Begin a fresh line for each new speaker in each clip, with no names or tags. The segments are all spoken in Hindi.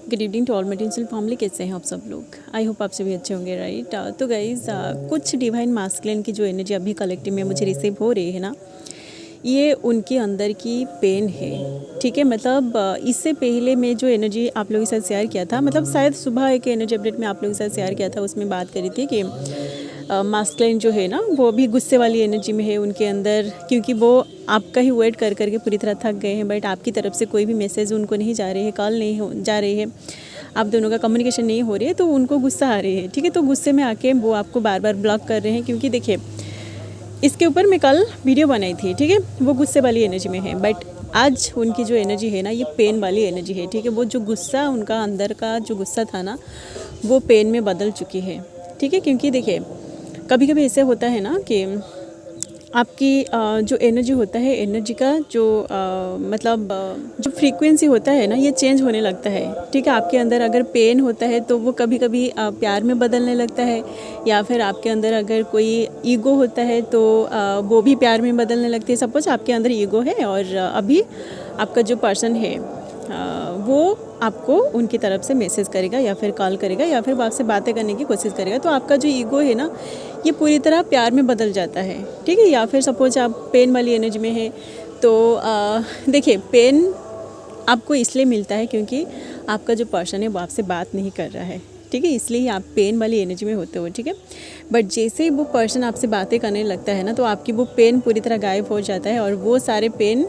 Good evening to all my tinsel family. कैसे हैं आप सब लोग? आई होप आप सभी अच्छे होंगे, राइट। तो गाइज कुछ डिवाइन मास्कुलिन की जो एनर्जी अभी कलेक्टिव में मुझे रिसीव हो रही है ना, ये उनके अंदर की पेन है, ठीक है। मतलब इससे पहले मैं जो एनर्जी आप लोगों के साथ शेयर किया था, मतलब शायद सुबह एक एनर्जी अपडेट में आप लोगों के साथ शेयर किया था, उसमें बात करी थी कि मास्कुलिन जो है ना वो भी गुस्से वाली एनर्जी में है उनके अंदर, क्योंकि वो आपका ही वेट कर करके पूरी तरह थक गए हैं। बट आपकी तरफ से कोई भी मैसेज उनको नहीं जा रहे हैं, कॉल नहीं हो जा रही है, आप दोनों का कम्युनिकेशन नहीं हो रही है, तो उनको गुस्सा आ रही है, ठीक है। तो गुस्से में आके वो आपको बार बार ब्लॉक कर रहे हैं, क्योंकि देखिए इसके ऊपर मैं कल वीडियो बनाई थी, ठीक है। वो गुस्से वाली एनर्जी में है, बट आज उनकी जो एनर्जी है ना, ये पेन वाली एनर्जी है, ठीक है। वो जो गुस्सा उनका अंदर का जो गुस्सा था ना, वो पेन में बदल चुकी है, ठीक है। क्योंकि देखिए कभी कभी ऐसे होता है ना कि आपकी जो एनर्जी होता है, एनर्जी का जो मतलब जो फ्रीक्वेंसी होता है ना, ये चेंज होने लगता है, ठीक है। आपके अंदर अगर पेन होता है तो वो कभी कभी प्यार में बदलने लगता है, या फिर आपके अंदर अगर कोई ईगो होता है तो वो भी प्यार में बदलने लगती है। सपोज आपके अंदर ईगो है और अभी आपका जो पर्सन है वो आपको उनकी तरफ से मैसेज करेगा या फिर कॉल करेगा या फिर वो आपसे बातें करने की कोशिश करेगा, तो आपका जो ईगो है ना, ये पूरी तरह प्यार में बदल जाता है, ठीक है। या फिर सपोज आप पेन वाली एनर्जी में है तो देखिए पेन आपको इसलिए मिलता है क्योंकि आपका जो पर्सन है वो आपसे बात नहीं कर रहा है, ठीक है। इसलिए आप पेन वाली एनर्जी में होते हो, ठीक है। बट जैसे ही वो पर्सन आपसे बातें करने लगता है ना, तो आपकी वो पेन पूरी तरह गायब हो जाता है और वो सारे पेन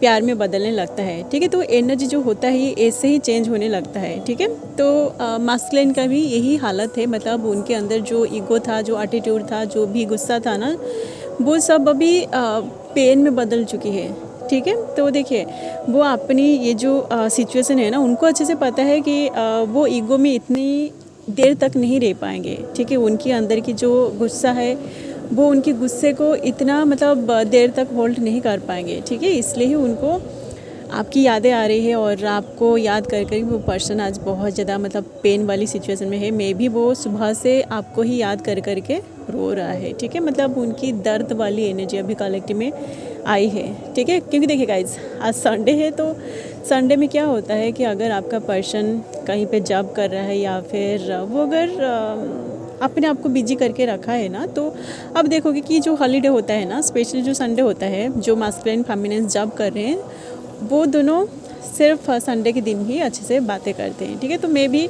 प्यार में बदलने लगता है, ठीक है। तो एनर्जी जो होता है ये ऐसे ही चेंज होने लगता है, ठीक है। तो मास्कुलिन का भी यही हालत है, मतलब उनके अंदर जो ईगो था, जो एटीट्यूड था, जो भी गुस्सा था ना, वो सब अभी पेन में बदल चुकी है, ठीक है। तो देखिए वो अपनी ये जो सिचुएशन है ना, उनको अच्छे से पता है कि वो ईगो में इतनी देर तक नहीं रह पाएंगे, ठीक है। उनके अंदर की जो गुस्सा है वो उनके गुस्से को इतना मतलब देर तक होल्ड नहीं कर पाएंगे, ठीक है। इसलिए ही उनको आपकी यादें आ रही है और आपको याद कर कर वो पर्सन आज बहुत ज़्यादा मतलब पेन वाली सिचुएशन में है। मे भी वो सुबह से आपको ही याद कर कर के रो रहा है, ठीक है। मतलब उनकी दर्द वाली एनर्जी अभी कलेक्टिव में आई है, ठीक है। क्योंकि देखिए गाइज आज संडे है, तो संडे में क्या होता है कि अगर आपका पर्सन कहीं पे जॉब कर रहा है या फिर वो अगर अपने आप को बिजी करके रखा है ना, तो अब देखोगे कि जो हॉलीडे होता है ना, स्पेशली जो संडे होता है, जो मास्कुलिन फेमिनिन जॉब कर रहे हैं वो दोनों सिर्फ संडे के दिन ही अच्छे से बातें करते हैं, ठीक है। तो मे भी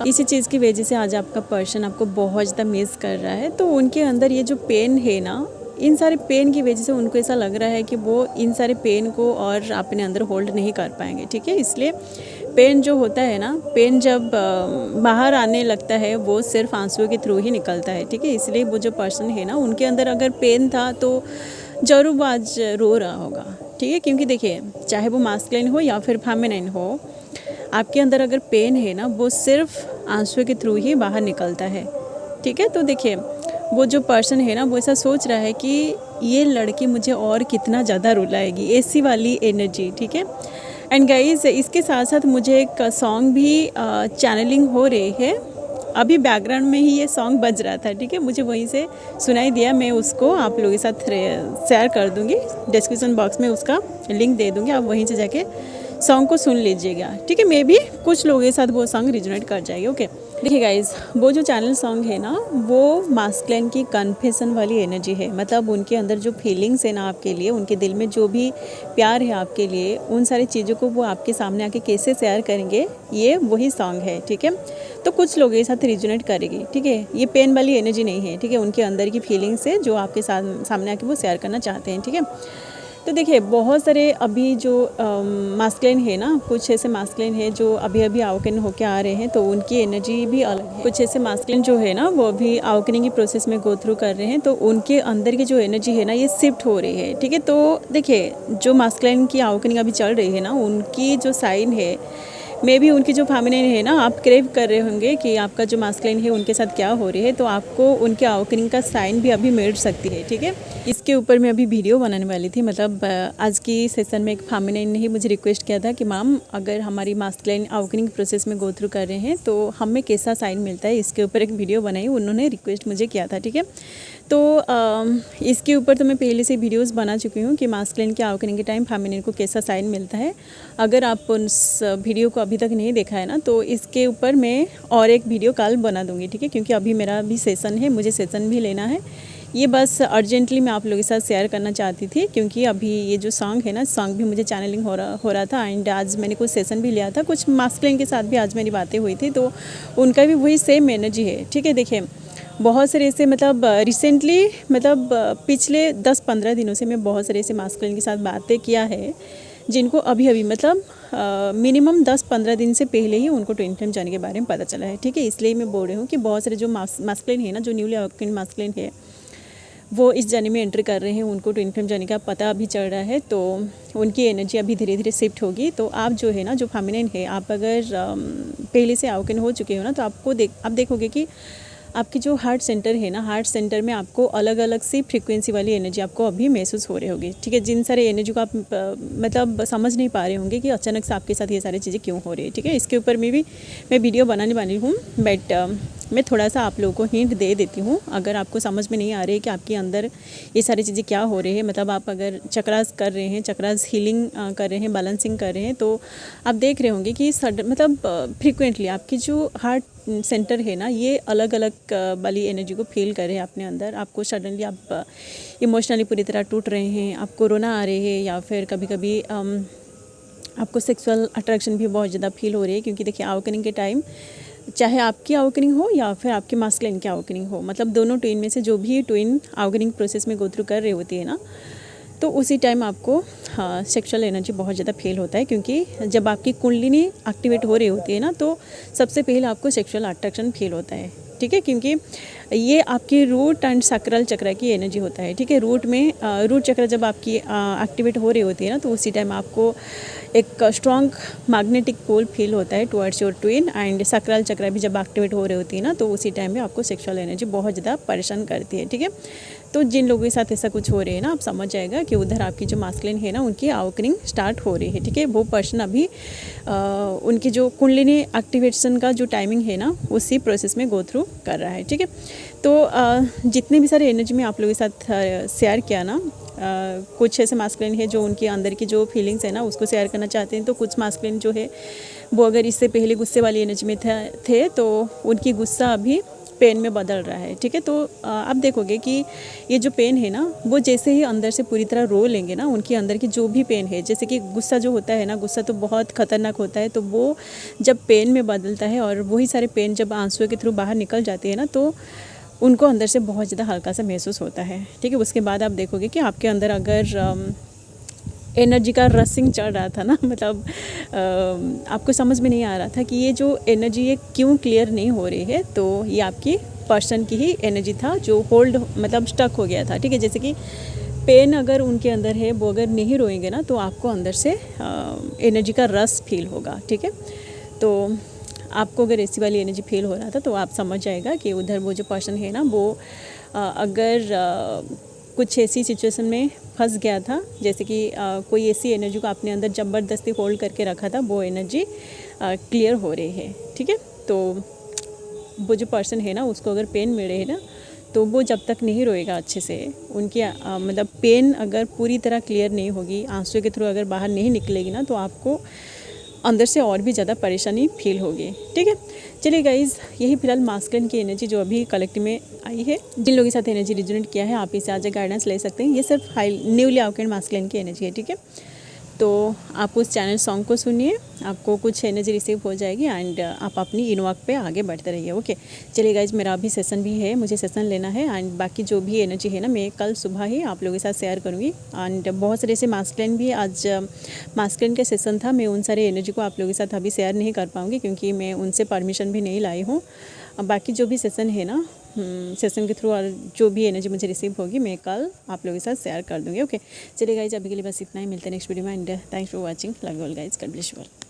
इसी चीज़ की वजह से आज आपका पर्सन आपको बहुत ज़्यादा मिस कर रहा है। तो उनके अंदर ये जो पेन है ना, इन सारे पेन की वजह से उनको ऐसा लग रहा है कि वो इन सारे पेन को और अपने अंदर होल्ड नहीं कर पाएंगे, ठीक है। इसलिए पेन जो होता है ना, पेन जब बाहर आने लगता है वो सिर्फ आंसुओं के थ्रू ही निकलता है, ठीक है। इसलिए वो जो पर्सन है ना, उनके अंदर अगर पेन था तो ज़रूर वो आज रो रहा होगा, ठीक है। क्योंकि देखिए चाहे वो मास्कुलिन हो या फिर फेमिनिन हो, आपके अंदर अगर पेन है ना, वो सिर्फ आंसुओं के थ्रू ही बाहर निकलता है, ठीक है। तो देखिए वो जो पर्सन है ना, वो ऐसा सोच रहा है कि ये लड़की मुझे और कितना ज़्यादा रुलाएगी, ऐसी वाली एनर्जी, ठीक है। एंड गाइज इसके साथ साथ मुझे एक सॉन्ग भी चैनलिंग हो रही है, अभी बैकग्राउंड में ही ये सॉन्ग बज रहा था, ठीक है। मुझे वहीं से सुनाई दिया, मैं उसको आप लोगों के साथ शेयर कर दूँगी, डिस्क्रिप्शन बॉक्स में उसका लिंक दे दूँगी, आप वहीं से जाके सॉन्ग को सुन लीजिएगा, ठीक है। मे भी कुछ लोगों के साथ वो सॉन्ग रिजोनेट कर जाएगी, ओके। देखिए गाइज वो जो चैनल सॉन्ग है ना, वो मास्कुलिन की कन्फेशन वाली एनर्जी है। मतलब उनके अंदर जो फीलिंग्स है ना आपके लिए, उनके दिल में जो भी प्यार है आपके लिए, उन सारी चीज़ों को वो आपके सामने आके कैसे शेयर करेंगे, ये वही सॉन्ग है, ठीक है। तो कुछ लोगों के साथ रिजोनेट करेगी, ठीक है। ये पेन वाली एनर्जी नहीं है, ठीक है। उनके अंदर की फीलिंग्स है जो आपके सामने आके वो शेयर करना चाहते हैं, ठीक है। तो देखिए बहुत सारे अभी जो मास्कुलिन है ना, कुछ ऐसे मास्कुलिन है जो अभी अभी अवेकन होके आ रहे हैं, तो उनकी एनर्जी भी अलग है। कुछ ऐसे मास्कुलिन जो है ना, वो अभी अवेकनिंग की प्रोसेस में गो थ्रू कर रहे हैं, तो उनके अंदर की जो एनर्जी है ना, ये शिफ्ट हो रही है, ठीक है। तो देखिए जो मास्कुलिन की अवेकनिंग अभी चल रही है ना, उनकी जो साइन है, मे भी उनकी जो फेमिनिन है ना, आप क्रेव कर रहे होंगे कि आपका जो मास्कुलिन है उनके साथ क्या हो रही है, तो आपको उनके अवेकनिंग का साइन भी अभी मिल सकती है, ठीक है। इसके ऊपर मैं अभी वीडियो बनाने वाली थी, मतलब आज की सेशन में एक फेमिनिन ने ही मुझे रिक्वेस्ट किया था कि मैम अगर हमारी मास्कुलिन अवेकनिंग प्रोसेस में गो थ्रू कर रहे हैं तो हमें कैसा साइन मिलता है, इसके ऊपर एक वीडियो बनाई, उन्होंने रिक्वेस्ट मुझे किया था, ठीक है। तो इसके ऊपर तो मैं पहले से वीडियोस बना चुकी हूँ कि मास्कुलिन के अवेकनिंग के टाइम फेमिनिन को कैसा साइन मिलता है। अगर आप उस वीडियो को अभी तक नहीं देखा है ना, तो इसके ऊपर मैं और एक वीडियो कल बना दूँगी, ठीक है, क्योंकि अभी मेरा भी सेशन है, मुझे सेशन भी लेना है। ये बस अर्जेंटली मैं आप लोगों के साथ शेयर करना चाहती थी, क्योंकि अभी ये जो सॉन्ग है ना, सॉन्ग भी मुझे चैनलिंग हो रहा था एंड आज मैंने कुछ सेशन भी लिया था, कुछ मास्कुलिन के साथ भी आज मेरी बातें हुई थी, तो उनका भी वही सेम एनर्जी है, ठीक है। देखिए बहुत सारे ऐसे मतलब रिसेंटली मतलब पिछले 10-15 दिनों से मैं बहुत सारे ऐसे मास्कुलिन के साथ बातें किया है जिनको अभी अभी मतलब मिनिमम 10-15 दिन से पहले ही उनको ट्विन फ्लेम जाने के बारे में पता चला है, ठीक है। इसलिए मैं बोल रही हूँ कि बहुत सारे जो मास्कुलिन है ना, जो न्यूली अवेकन मास्कुलिन है, वो इस जर्नी में एंट्री कर रहे हैं, उनको ट्विन फ्लेम जर्नी का पता अभी चल रहा है, तो उनकी एनर्जी अभी धीरे धीरे शिफ्ट होगी। तो आप जो है ना, जो फेमिनिन है, आप अगर पहले से अवेकन हो चुके हो ना, तो आप देखोगे कि आपकी जो हार्ट सेंटर है ना, हार्ट सेंटर में आपको अलग अलग सी फ्रीक्वेंसी वाली एनर्जी आपको अभी महसूस हो रही होगी, ठीक है। जिन सारे एनर्जी को आप मतलब समझ नहीं पा रहे होंगे कि अचानक से आपके साथ ये सारी चीज़ें क्यों हो रही है, ठीक है। इसके ऊपर में भी मैं वीडियो बनाने वाली हूँ, बट मैं थोड़ा सा आप लोगों को हिंट दे देती हूँ। अगर आपको समझ में नहीं आ रही है कि आपके अंदर ये सारी चीज़ें क्या हो रही है, मतलब आप अगर चक्रास कर रहे हैं, चक्रास हीलिंग कर रहे हैं, बैलेंसिंग कर रहे हैं, तो आप देख रहे होंगे कि मतलब फ्रिक्वेंटली आपकी जो हार्ट सेंटर है ना, ये अलग अलग वाली एनर्जी को फील कर रहे हैं अपने अंदर। आपको सडनली आप इमोशनली पूरी तरह टूट रहे हैं, आपको रोना आ रही है, या फिर कभी कभी आपको सेक्सुअल अट्रैक्शन भी बहुत ज़्यादा फील हो रही है, क्योंकि देखिए अवेकनिंग के टाइम चाहे आपकी अवेकनिंग हो या फिर आपके मास्कुलिन की अवेकनिंग हो, मतलब दोनों ट्विन में से जो भी ट्विन अवेकनिंग प्रोसेस में गो थ्रू कर रही होती है ना, तो उसी टाइम आपको सेक्सुअल एनर्जी बहुत ज़्यादा फील होता है, क्योंकि जब आपकी कुंडलिनी एक्टिवेट हो रही होती है ना, तो सबसे पहले आपको सेक्सुअल अट्रैक्शन फील होता है, ठीक है, क्योंकि ये आपकी रूट एंड सक्राल चक्र की एनर्जी होता है, ठीक है। रूट में रूट चक्र जब आपकी एक्टिवेट हो रही होती है ना, तो उसी टाइम आपको एक स्ट्रॉन्ग मैग्नेटिक पोल फील होता है टुवर्ड्स योर ट्विन, एंड सक्राल चक्र भी जब एक्टिवेट हो रही होती है ना, तो उसी टाइम में आपको सेक्सुअल एनर्जी बहुत ज़्यादा परेशान करती है, ठीक है। तो जिन लोगों के साथ ऐसा कुछ हो रहा है ना, आप समझ जाएगा कि उधर आपकी जो मास्कुलिन है ना, उनकी अवेकनिंग स्टार्ट हो रही है, ठीक है। वो पर्सन अभी उनकी जो कुंडलिनी एक्टिवेशन का जो टाइमिंग है ना, उसी प्रोसेस में गो थ्रू कर रहा है, ठीक है। तो जितने भी सारे एनर्जी में आप लोगों के साथ शेयर किया ना, कुछ ऐसे मास्कुलिन है जो उनके अंदर की जो फीलिंग्स है ना, उसको शेयर करना चाहते हैं, तो कुछ मास्कुलिन जो है वो अगर इससे पहले गुस्से वाली एनर्जी में थे, तो उनकी गुस्सा अभी पेन में बदल रहा है, ठीक है। तो आप देखोगे कि ये जो पेन है ना, वो जैसे ही अंदर से पूरी तरह रो लेंगे ना, उनके अंदर की जो भी पेन है, जैसे कि गुस्सा जो होता है ना, गुस्सा तो बहुत खतरनाक होता है, तो वो जब पेन में बदलता है और वही सारे पेन जब आंसुओं के थ्रू बाहर निकल जाते हैं ना, तो उनको अंदर से बहुत ज़्यादा हल्का सा महसूस होता है, ठीक है। उसके बाद आप देखोगे कि आपके अंदर अगर एनर्जी का रसिंग चल रहा था ना, मतलब आपको समझ में नहीं आ रहा था कि ये जो एनर्जी ये क्यों क्लियर नहीं हो रही है, तो ये आपकी पर्सन की ही एनर्जी था जो होल्ड मतलब स्टक हो गया था, ठीक है। जैसे कि पेन अगर उनके अंदर है, वो अगर नहीं रोएंगे ना, तो आपको अंदर से एनर्जी का रस फील होगा, ठीक है। तो आपको अगर ऐसी वाली एनर्जी फील हो रहा था, तो आप समझ जाएगा कि उधर वो जो पर्सन है ना, वो अगर कुछ ऐसी सिचुएशन में फंस गया था, जैसे कि कोई ऐसी एनर्जी को अपने अंदर ज़बरदस्ती होल्ड करके रखा था, वो एनर्जी क्लियर हो रही है, ठीक है। तो वो जो पर्सन है ना, उसको अगर पेन मिल रही है ना, तो वो जब तक नहीं रोएगा अच्छे से, उनकी मतलब पेन अगर पूरी तरह क्लियर नहीं होगी, आंसू के थ्रू अगर बाहर नहीं निकलेगी ना, तो आपको अंदर से और भी ज़्यादा परेशानी फील होगी, ठीक है। चलिए गाइज़, यही फिलहाल मास्कुलिन की एनर्जी जो अभी कलेक्टिव में आई है, जिन लोगों के साथ एनर्जी रिजोनेट किया है, आप इसे आज गाइडेंस ले सकते हैं। ये सिर्फ न्यूली अवेकन मास्कुलिन की एनर्जी है, ठीक है। तो आप उस चैनल सॉन्ग को सुनिए, आपको कुछ एनर्जी रिसीव हो जाएगी एंड आप अपनी इनवर्क पे आगे बढ़ते रहिए, ओके। चलिए गाइज, मेरा अभी सेशन भी है, मुझे सेशन लेना है एंड बाकी जो भी एनर्जी है ना, मैं कल सुबह ही आप लोगों के साथ शेयर करूँगी। एंड बहुत सारे ऐसे मास्कुलिन भी आज मास्कुलिन का सेशन था, मैं उन सारे एनर्जी को आप लोगों के साथ अभी शेयर नहीं कर पाऊँगी, क्योंकि मैं उनसे परमिशन भी नहीं लाई हूँ। बाकी जो भी सेशन है ना, सेशन के थ्रू और जो भी एनर्जी मुझे रिसीव होगी, मैं कल आप लोगों के साथ शेयर कर दूँगी, ओके। चलिए गाइज, अभी के लिए बस इतना ही, मिलते हैं नेक्स्ट वीडियो में and thanks for watching, love you all guys, God bless you all.